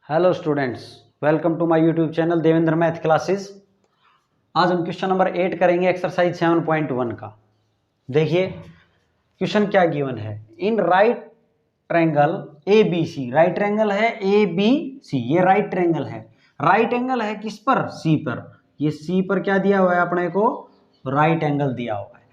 Hello students, welcome to my YouTube channel Devendra math classes. आज हम question number 8 करेंगे exercise 7.1 का। देखिए क्वेश्चन क्या गिवन है। In right triangle A B C, right triangle है ए बी सी, ये राइट ट्रायंगल है। राइट एंगल है किस पर? सी पर। ये सी पर क्या दिया हुआ है अपने को? राइट एंगल दिया हुआ है।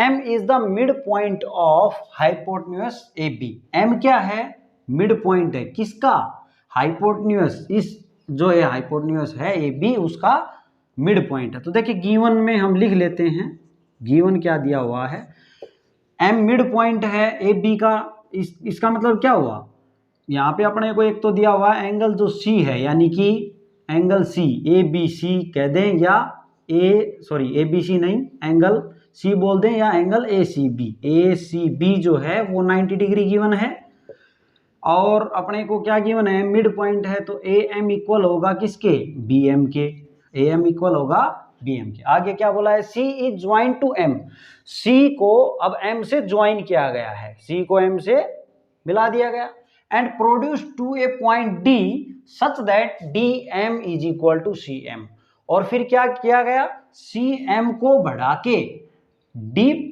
M is the mid point of hypotenuse A B. M क्या है? मिड पॉइंट है किसका? हाइपोटेन्यूज, इस जो है हाइपोटेन्यूज है ए बी, उसका मिड पॉइंट है। तो देखिए गिवन में हम लिख लेते हैं, गिवन क्या दिया हुआ है। एम मिड पॉइंट है ए बी का। इसका मतलब क्या हुआ? यहाँ पे अपने को एक तो दिया हुआ है एंगल जो सी है, यानी कि एंगल सी ए बी सी कह दें, या ए बी सी नहीं, एंगल सी बोल दें, या एंगल ए सी बी जो है वो 90 डिग्री गिवन है। और अपने को क्या गिवन है? मिड पॉइंट है, तो ए एम इक्वल होगा किसके? बी एम के। ए एम इक्वल होगा बी एम के। आगे क्या बोला है? सी इज ज्वाइन टू एम। सी को अब एम से ज्वाइन किया गया है, सी को एम से मिला दिया गया। And produce to a point D such that D M is equal to C M. और फिर क्या किया गया? सी एम को बढ़ा के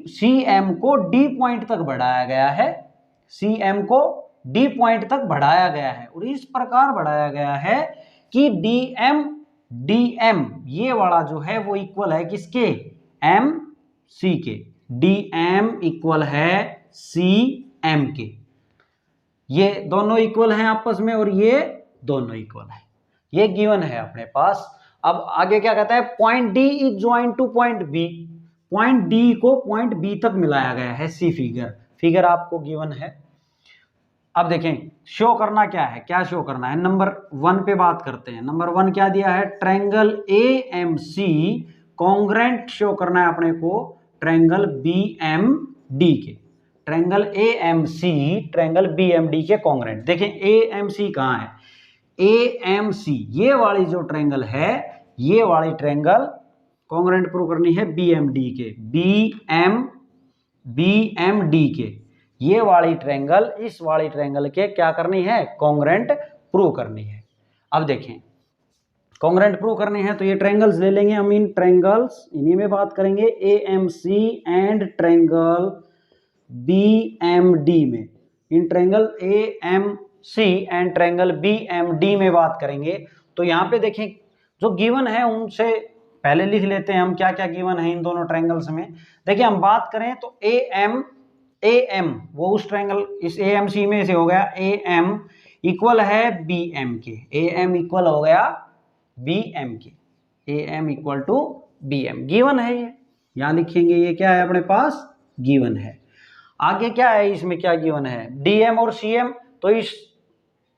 सी एम को डी पॉइंट तक बढ़ाया गया है। सी एम को डी पॉइंट तक बढ़ाया गया है, और इस प्रकार बढ़ाया गया है कि डी एम ये वाला जो है वो इक्वल है किसके? एम सी के। डी एम इक्वल है सी एम के। ये दोनों इक्वल हैं आपस में, और ये दोनों इक्वल है। ये गिवन है अपने पास। अब आगे क्या कहता है? Point D is join to point B. Point D को पॉइंट बी तक मिलाया गया है। सी फिगर आपको गिवन है। अब देखें शो करना क्या है, क्या शो करना है। नंबर 1 पे बात करते हैं। नंबर 1 क्या दिया है? Triangle A M C congruent show करना है अपने को ट्रायंगल बी एम डी के। Triangle A M C triangle B M D के कॉन्ग्रेंट। देखें ए एम सी कहाँ है? ए एम सी ये वाली जो ट्रायंगल है, ये वाली ट्रायंगल कॉन्ग्रेंट प्रूव करनी है बी एम डी के। बी एम डी के ये वाली ट्रायंगल इस वाली ट्रायंगल के क्या करनी है? कॉन्ग्रेंट प्रूव करनी है। अब देखें कॉन्ग्रेंट प्रूव करनी है तो ये ट्रायंगल्स ले लेंगे हम। इन ट्रायंगल्स इन्हीं में बात करेंगे, A M C and triangle B M D में। इन triangle A M C and triangle B M D में बात करेंगे। तो यहाँ पे देखें जो गिवन है उनसे पहले लिख लेते हैं हम क्या क्या गिवन है इन दोनों ट्रायंगल्स में। देखिए हम बात करें तो ए एम वो उस ट्रायंगल इस ए एम सी में से हो गया। ए एम इक्वल है बी एम के। ए एम इक्वल हो गया बी एम के। A M equal to B M given है। ये यहां लिखेंगे, ये क्या है अपने पास? गिवन है। आगे क्या है इसमें? क्या गिवन है? डी एम और सी एम। तो इस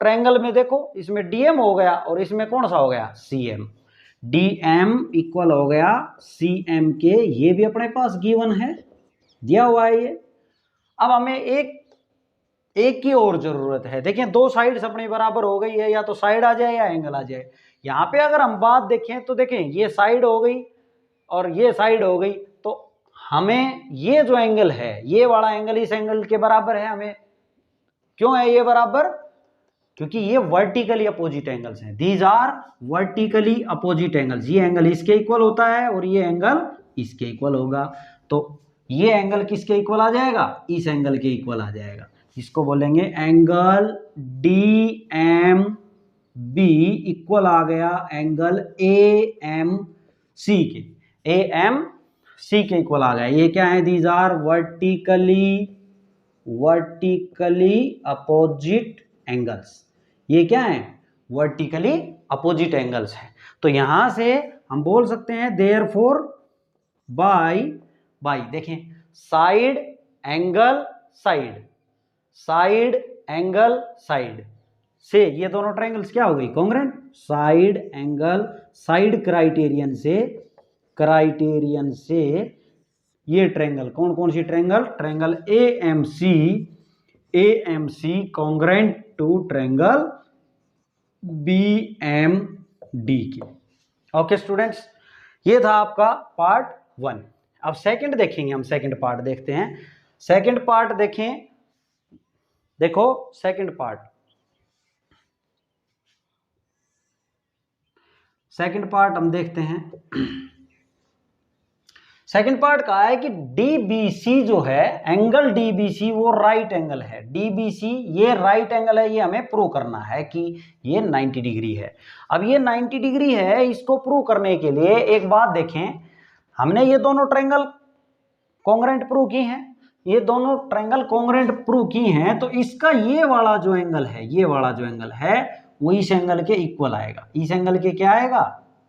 ट्रायंगल में देखो, इसमें डी एम हो गया और इसमें कौन सा हो गया? C M. D M equal हो गया सी एम के। ये भी अपने पास गिवन है, दिया हुआ है ये। अब हमें एक की और जरूरत है। देखिए दो साइड्स अपनी बराबर हो गई है, या तो साइड आ जाए या एंगल आ जाए। यहाँ पे अगर हम बात देखें तो देखें ये साइड हो गई और ये साइड हो गई, तो हमें ये जो एंगल है, ये वाला एंगल इस एंगल के बराबर है। हमें क्यों है ये बराबर? क्योंकि ये वर्टिकली अपोजिट एंगल्स हैं। These are vertically opposite angles. ये एंगल इसके इक्वल होता है और ये एंगल इसके इक्वल होगा। तो ये एंगल किसके इक्वल आ जाएगा? इस एंगल के इक्वल आ जाएगा। इसको बोलेंगे angle D M B equal आ गया एंगल ए एम सी के। ए एम सी के इक्वल आ गया। ये क्या है? These are vertically opposite angles. ये क्या है? वर्टिकली अपोजिट एंगल्स है। तो यहां से हम बोल सकते हैं देयरफॉर बाय देखें साइड एंगल साइड से ये दोनों ट्रायंगल्स क्या हो गई? Congruent. Side angle side criterion से ये ट्रायंगल कौन सी triangle? Triangle A M C congruent to triangle B M D के। ओके स्टूडेंट्स, ये था आपका पार्ट 1। अब सेकंड देखेंगे हम। सेकंड पार्ट देखते हैं। सेकंड पार्ट देखें। देखो सेकंड पार्ट, सेकंड पार्ट हम देखते हैं। सेकंड पार्ट कहा है कि डीबीसी जो है, एंगल डीबीसी वो राइट एंगल है। डीबीसी ये राइट एंगल है, ये हमें प्रूव करना है कि ये 90 डिग्री है। अब ये 90 डिग्री है, इसको प्रूव करने के लिए एक बात देखें, हमने ये दोनों ट्रायंगल कॉन्ग्रुएंट प्रूव की हैं, ये दोनों ट्रायंगल कॉन्ग्रुएंट प्रूव की हैं, तो इसका ये वाला जो एंगल है, ये वाला जो एंगल है वो इस एंगल के इक्वल आएगा। इस एंगल के क्या आएगा?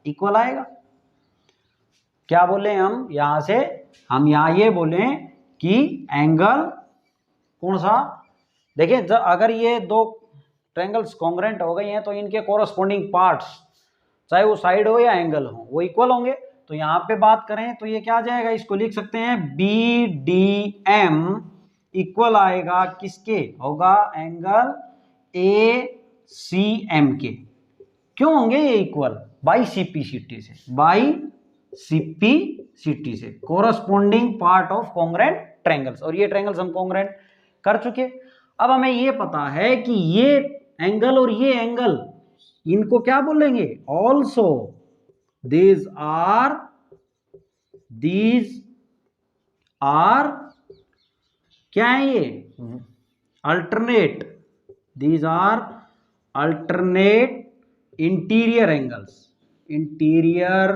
इक्वल आएगा। क्या बोले हम यहां से? हम यहां ये बोले कि एंगल कौन सा, देखिए अगर ये दो ट्रायंगल्स कॉन्ग्रुएंट हो गए हैं तो इनके कोरस्पॉन्डिंग पार्ट्स, चाहे वो साइड हो या एंगल हो, वो इक्वल होंगे। तो यहाँ पे बात करें तो ये क्या आ जाएगा, इसको लिख सकते हैं बी डी एम इक्वल आएगा किसके? होगा एंगल ए सी एम के। क्यों होंगे ये इक्वल? बाई सीपीसीटी से, बाई सीपीसीटी से, corresponding part of congruent triangles. और ये ट्रायंगल्स हम कॉन्ग्रुएंट कर चुके। अब हमें ये पता है कि ये एंगल और ये एंगल, इनको क्या बोलेंगे? ऑल्सो these are क्या है ये? Alternate, these are alternate interior angles. Interior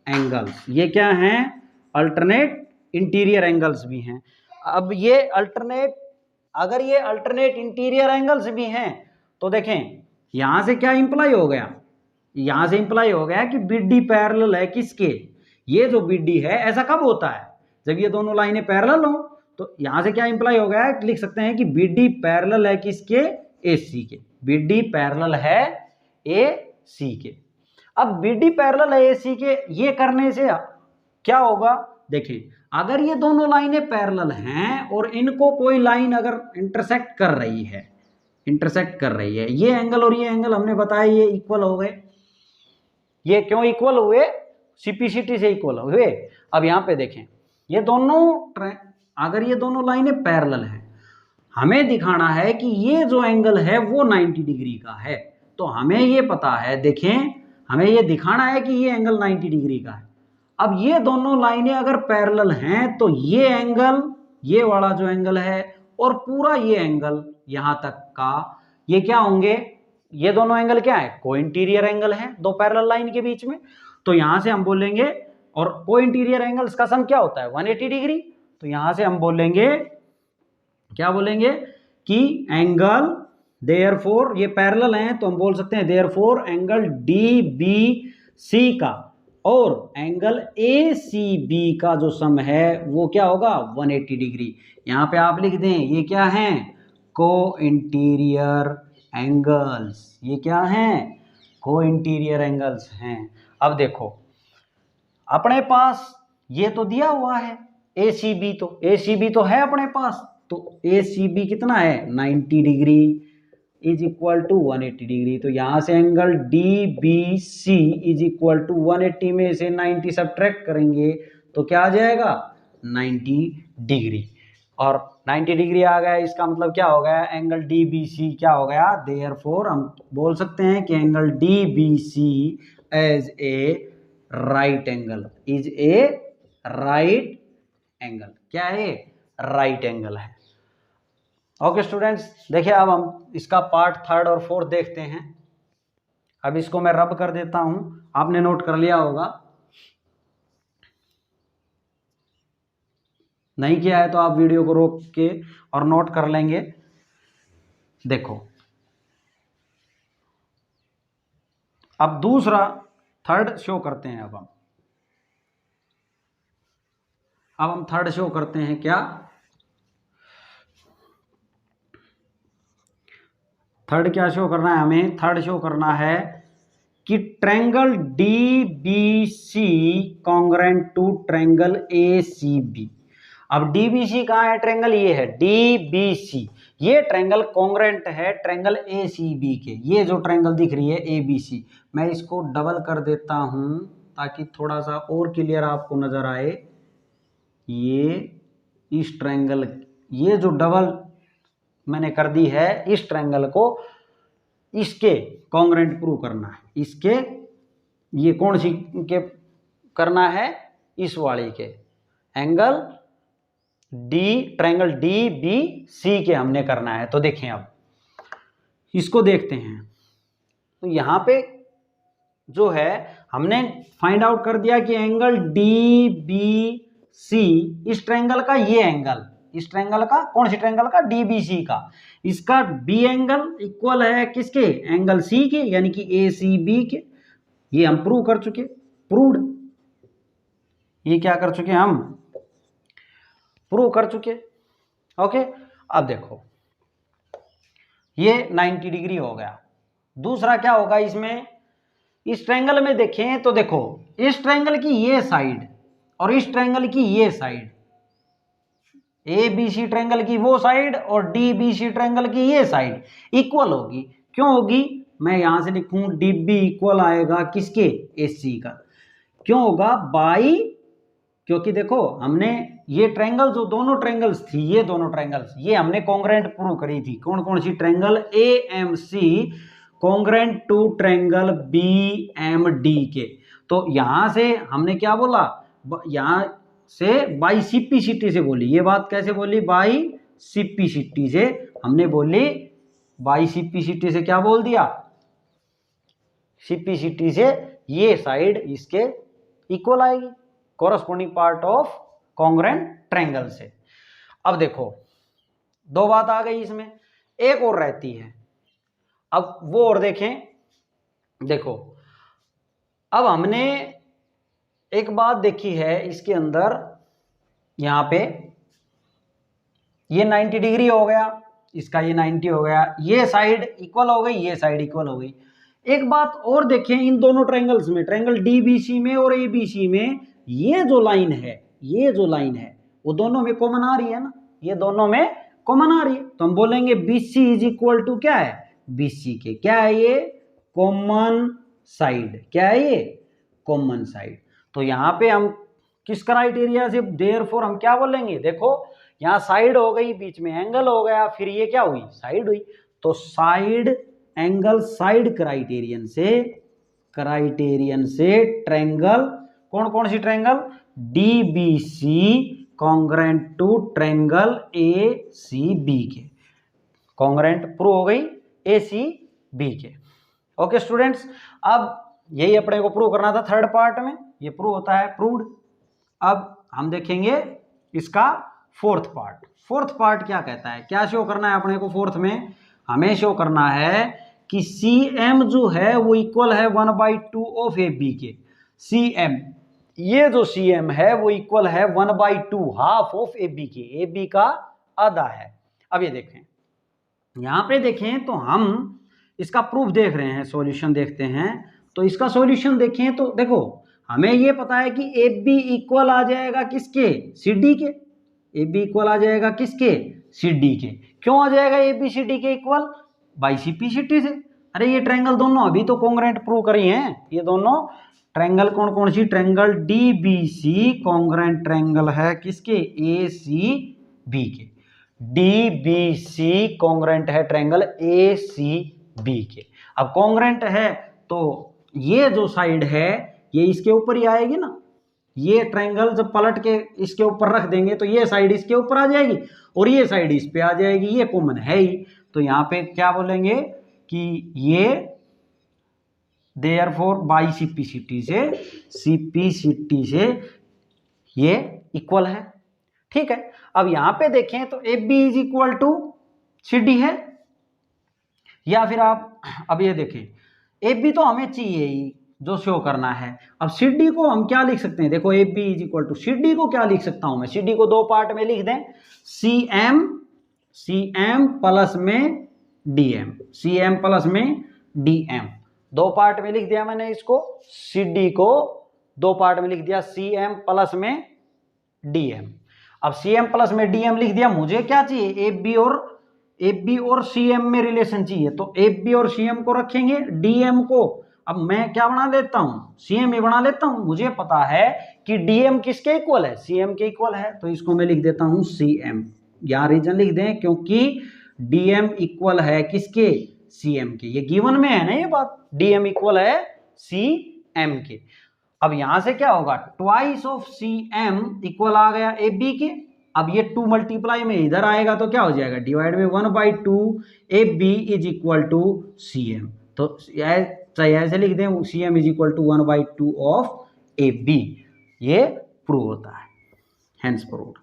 angles ये क्या हैं? अल्टरनेट इंटीरियर एंगल्स भी हैं। अब ये अल्टरनेट, अगर ये अल्टरनेट इंटीरियर एंगल्स भी हैं तो देखें यहां से क्या इंप्लाई हो गया? यहां से इंप्लाई हो गया कि बीडी पैरेलल है किसके? ये जो बीडी है, ऐसा कब होता है? जब ये दोनों लाइनें पैरेलल हो। तो यहां से क्या इंप्लाई हो गया? लिख सकते हैं कि बीडी पैरेलल है किसके? एसी के। बीडी पैरेलल है एसी के। अब बीडी पैरेलल है एसी के, ये करने से क्या होगा? देखें, अगर ये दोनों लाइनें पैरेलल हैं और इनको कोई लाइन अगर इंटरसेक्ट कर रही है, ये एंगल और ये एंगल हमने बताया ये इक्वल हो गए। ये क्यों इक्वल हुए? सीपीसीटी से इक्वल हुए। अब यहां पे देखें, ये दोनों, अगर ये दोनों लाइनें पैरेलल हैं, हमें दिखाना है कि ये जो एंगल है वो 90 डिग्री का है। तो हमें ये पता है, देखें हमें ये दिखाना है कि ये एंगल 90 डिग्री का है। अब ये दोनों लाइनें अगर पैरेलल हैं तो ये एंगल, ये वाला जो एंगल है और पूरा ये एंगल यहां तक का, ये क्या होंगे? ये दोनों एंगल क्या है? को इंटीरियर एंगल है दो पैरेलल लाइन के बीच में। तो यहां से हम बोलेंगे, और को इंटीरियर एंगल्स का सम क्या होता है? 180 डिग्री। तो यहां से हम बोलेंगे, क्या बोलेंगे कि एंगल, देयरफॉर ये पैरेलल हैं तो हम बोल सकते हैं देयरफॉर एंगल डीबीसी का और एंगल एसीबी का जो सम है वो क्या होगा? 180 डिग्री। यहां पे आप लिख दें ये क्या है? को इंटीरियर एंगल्स। ये क्या हैं? को इंटीरियर एंगल्स हैं। अब देखो अपने पास ये तो दिया हुआ है एसीबी, तो एसीबी तो है अपने पास। तो एसीबी कितना है? 90 degree is equal to 180 degree. तो यहां से angle D B C is equal to 180 में से 90 सब्ट्रैक्ट करेंगे तो क्या आ जाएगा? 90 डिग्री। और 90 डिग्री आ गया, इसका मतलब क्या हो गया? एंगल डीबीसी क्या हो गया? देयरफॉर हम बोल सकते हैं कि angle D B C as a right angle, is a right angle. क्या है? राइट एंगल है। ओके स्टूडेंट्स, देखिए अब हम इसका पार्ट 3rd और 4th देखते हैं। अब इसको मैं रब कर देता हूं, आपने नोट कर लिया होगा, नहीं किया है तो आप वीडियो को रोक के और नोट कर लेंगे। देखो अब दूसरा 3rd शो करते हैं। अब हम 3rd शो करते हैं। क्या 3rd क्या शो करना है हमें? 3rd शो करना है कि triangle D B C congruent to triangle A C B. अब डीबीसी कहाँ है? ट्रायंगल ये है डीबीसी, ये ट्रायंगल कॉन्ग्रुएंट है ट्रायंगल एसीबी के। ये जो ट्रायंगल दिख रही है एबीसी, मैं इसको डबल कर देता हूं ताकि थोड़ा सा और क्लियर आपको नजर आए। ये इस ट्रायंगल, ये जो डबल मैंने कर दी है, इस ट्रायंगल को इसके कॉन्ग्रुएंट प्रूव करना है, इसके ये कौन सी के करना है, इस वाली के angle triangle D B C के हमने करना है। तो देखें अब इसको देखते हैं। तो यहां पे जो है हमने फाइंड आउट कर दिया कि एंगल डी बी सी, इस ट्रायंगल का ये एंगल, इस ट्रायंगल का कौन सी ट्रायंगल का, डीबीसी का, इसका बी एंगल इक्वल है किसके, एंगल सी के, यानी कि ए सी बी के। ये हम प्रूव कर चुके, प्रूव्ड, ये क्या कर चुके हम, प्रूव कर चुके। ओके, अब देखो ये 90 डिग्री हो गया। दूसरा क्या होगा इसमें, इस ट्रायंगल में देखें तो देखो इस ट्रायंगल की ये साइड और इस ट्रायंगल की ये side, A B C triangle की वो साइड और डी बी सी ट्रायंगल की ये साइड इक्वल होगी। क्यों होगी, मैं यहां से लिखूं डी बी इक्वल आएगा किसके, ए सी का। क्यों होगा, बाई, क्योंकि देखो हमने ये ट्रायंगल जो दोनों ट्रायंगल्स थी, ये दोनों ट्रायंगल्स ये हमने कॉन्ग्रेंट प्रूव करी थी। कौन कौन सी triangle, A M C congruent to triangle B M D के। तो यहां से हमने क्या बोला, यहां से बाई सिपिसिटी से बोली, ये बात कैसे बोली, बाई सिपिसिटी से हमने बोली, बाई सिपिसिटी से क्या बोल दिया, सिपिसिटी से ये साइड इसके इक्वल आएगी, corresponding part of congruent triangle से। अब देखो दो बात आ गई इसमें, एक और रहती है, अब वो और देखें। देखो अब हमने एक बात देखी है इसके अंदर, यहां पे ये 90 डिग्री हो गया, इसका ये 90 हो गया, ये साइड इक्वल हो गई, ये साइड इक्वल हो गई। एक बात और देखें इन दोनों ट्रायंगल्स में, ट्रायंगल डीबीसी में और एबीसी में, ये जो लाइन है, ये जो लाइन है वो दोनों में कॉमन आ रही है ना, ये दोनों में कॉमन आ रही है। तो हम बोलेंगे बीसी इज इक्वल टू क्या है, बीसी के क्या है ये, कॉमन साइड, क्या है ये, कॉमन साइड। तो यहां पे हम किस क्राइटेरिया से, देयरफॉर हम क्या बोलेंगे, देखो यहां साइड हो गई, बीच में एंगल हो गया, फिर ये क्या हुई, साइड हुई। तो साइड एंगल साइड क्राइटेरियन से ट्रायंगल, कौन कौन सी triangle, DBC congruent to triangle A C B के, कॉन्ग्रेंट प्रूव हो गई ए सी बी के। ओके स्टूडेंट्स, अब यही अपने को प्रूव करना था थर्ड पार्ट में, ये प्रूव होता है, प्रूव्ड। अब हम देखेंगे इसका फोर्थ पार्ट। फोर्थ पार्ट क्या कहता है, क्या शो करना है अपने को फोर्थ में, हमें शो करना है कि सी एम जो है वो इक्वल है 1/2 ऑफ ए बी के। सी एम, ये जो सी एम है वो इक्वल है 1/2 हाफ ऑफ ए बी के, ए बी का आधा है। अब ये देखें, यहां पे देखें तो हम इसका प्रूफ देख रहे हैं, सॉल्यूशन देखते हैं। तो इसका सॉल्यूशन देखें तो देखो हमें ये पता है कि ए बी इक्वल आ जाएगा किसके, सी डी के, ए बी इक्वल आ जाएगा किसके, सी डी के। क्यों आ जाएगा ए बी सी डी के equal, by C P C T से। अरे ये ट्रायंगल दोनों अभी तो कॉन्ग्रेंट प्रूव करी हैं, ये दोनों ट्रायंगल कौन कौन सी, triangle D B C congruent triangle है किसके, ए सी बी के। डी बी सी कॉन्ग्रेंट है ट्रायंगल ए सी बी के। अब कॉन्ग्रेंट है तो ये जो साइड है ये इसके ऊपर ही आएगी ना, ये ट्रायंगल जब पलट के इसके ऊपर रख देंगे तो ये साइड इसके ऊपर आ जाएगी और ये साइड इस पे आ जाएगी, ये कॉमन है ही। तो यहाँ पे क्या बोलेंगे कि ये देयरफॉर बाई सिपिसिटी से ये इक्वल है, ठीक है। अब यहां पे देखें तो A B is equal to C D है, या फिर आप अब ये देखें ए बी तो हमें चाहिए ही जो शो करना है। अब सी डी को हम क्या लिख सकते हैं, देखो A B is equal to C D को क्या लिख सकता हूं मैं, सी डी को दो पार्ट में लिख दें, सी एम प्लस में D M, C M plus में डी एम, दो पार्ट में लिख दिया मैंने इसको, सी डी को दो पार्ट में लिख दिया, सी एम प्लस में डी एम। अब सी एम प्लस में डी एम लिख दिया, मुझे क्या चाहिए, ए बी और सी एम में रिलेशन चाहिए। तो ए बी और सी एम को रखेंगे, डी एम को अब मैं क्या बना लेता हूं, सी एम ही बना लेता हूं। मुझे पता है कि डी एम किसके इक्वल है, सी एम के इक्वल है, तो इसको मैं लिख देता हूं सी एम। यहां रीजन लिख दें क्योंकि डी एम इक्वल है किसके, सी एम के, ये गिवन में है ना ये बात, डी एम इक्वल है सी एम के। अब यहां से क्या होगा, twice of C M equal आ गया ए बी के। अब ये 2 मल्टीप्लाई में इधर आएगा तो क्या हो जाएगा, डिवाइड में 1/2 A B is equal to C M. तो चाहे ऐसे लिख दें, C M is equal to 1/2 of A B. ये प्रूव होता है, hence proved,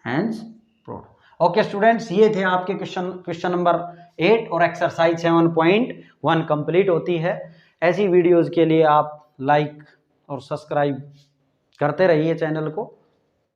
hence proved. Okay students, ये थे आपके क्वेश्चन नंबर 8 और एक्सरसाइज 7.1 कंप्लीट होती है। ऐसी वीडियोस के लिए आप लाइक और सब्सक्राइब करते रहिए चैनल को।